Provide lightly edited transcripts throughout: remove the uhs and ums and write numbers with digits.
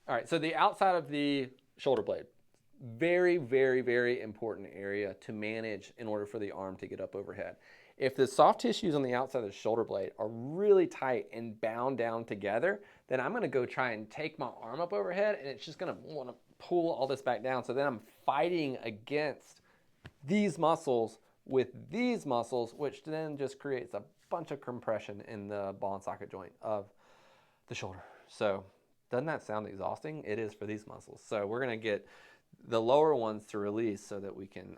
All right, so the outside of the shoulder blade, very, very, very important area to manage in order for the arm to get up overhead. If the soft tissues on the outside of the shoulder blade are really tight and bound down together, then I'm gonna go try and take my arm up overhead and it's just gonna wanna pull all this back down. So then I'm fighting against these muscles with these muscles, which then just creates a bunch of compression in the ball and socket joint of the shoulder. So doesn't that sound exhausting? It is for these muscles. So we're gonna get the lower ones to release so that we can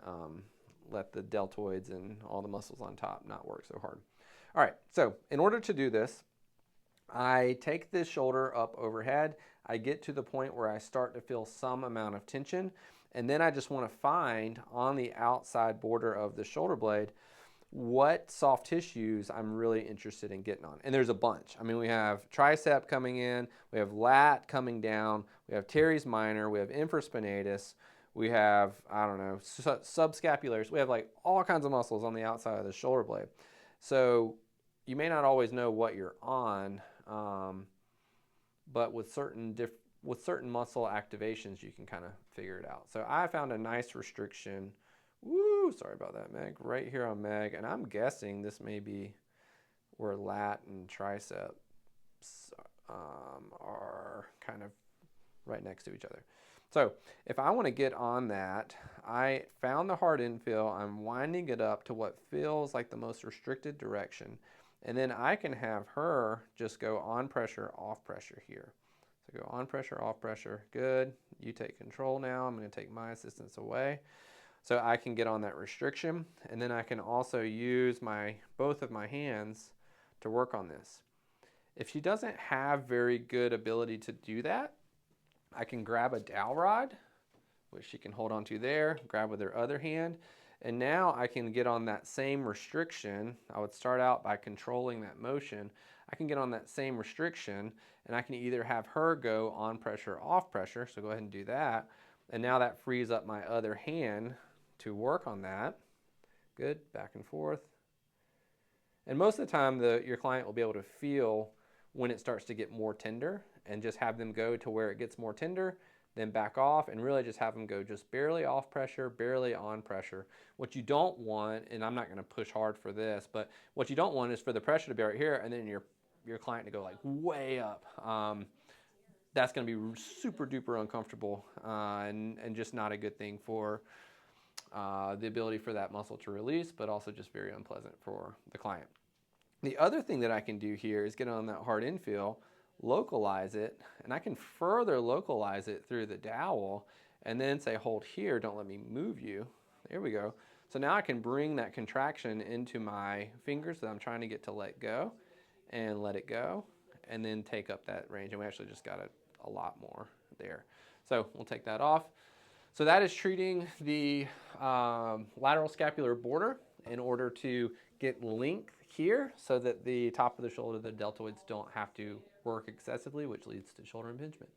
let the deltoids and all the muscles on top not work so hard. All right, so in order to do this, I take this shoulder up overhead. I get to the point where I start to feel some amount of tension, and then I just want to find on the outside border of the shoulder blade what soft tissues I'm really interested in getting on. And there's a bunch. I mean, we have tricep coming in, we have lat coming down, we have teres minor, we have infraspinatus, we have, I don't know, subscapularis. We have like all kinds of muscles on the outside of the shoulder blade. So you may not always know what you're on, but with certain muscle activations, you can kind of figure it out. So I found a nice restriction. Woo, sorry about that, Meg. Right here on Meg, and I'm guessing this may be where lat and triceps are kind of right next to each other. So if I want to get on that, I found the hard infill. I'm winding it up to what feels like the most restricted direction, and then I can have her just go on pressure, off pressure here. So go on pressure, off pressure. Good. You take control now. I'm going to take my assistance away. So I can get on that restriction, and then I can also use both of my hands to work on this. If she doesn't have very good ability to do that, I can grab a dowel rod, which she can hold onto there, grab with her other hand, and now I can get on that same restriction. I would start out by controlling that motion. I can get on that same restriction, and I can either have her go on pressure, off pressure, so go ahead and do that, and now that frees up my other hand to work on that. Good, back and forth. And most of the time, your client will be able to feel when it starts to get more tender, and just have them go to where it gets more tender, then back off, and really just have them go just barely off pressure, barely on pressure. What you don't want, and I'm not gonna push hard for this, but what you don't want is for the pressure to be right here, and then your client to go like way up. That's gonna be super duper uncomfortable, and just not a good thing for the ability for that muscle to release, but also just very unpleasant for the client. The other thing that I can do here is get on that hard infill, localize it, and I can further localize it through the dowel, and then say hold here, don't let me move you. There we go. So now I can bring that contraction into my fingers that I'm trying to get to let go, and let it go, and then take up that range. And we actually just got a lot more there. So we'll take that off. So that is treating the lateral scapular border in order to get length here so that the top of the shoulder, the deltoids, don't have to work excessively, which leads to shoulder impingement.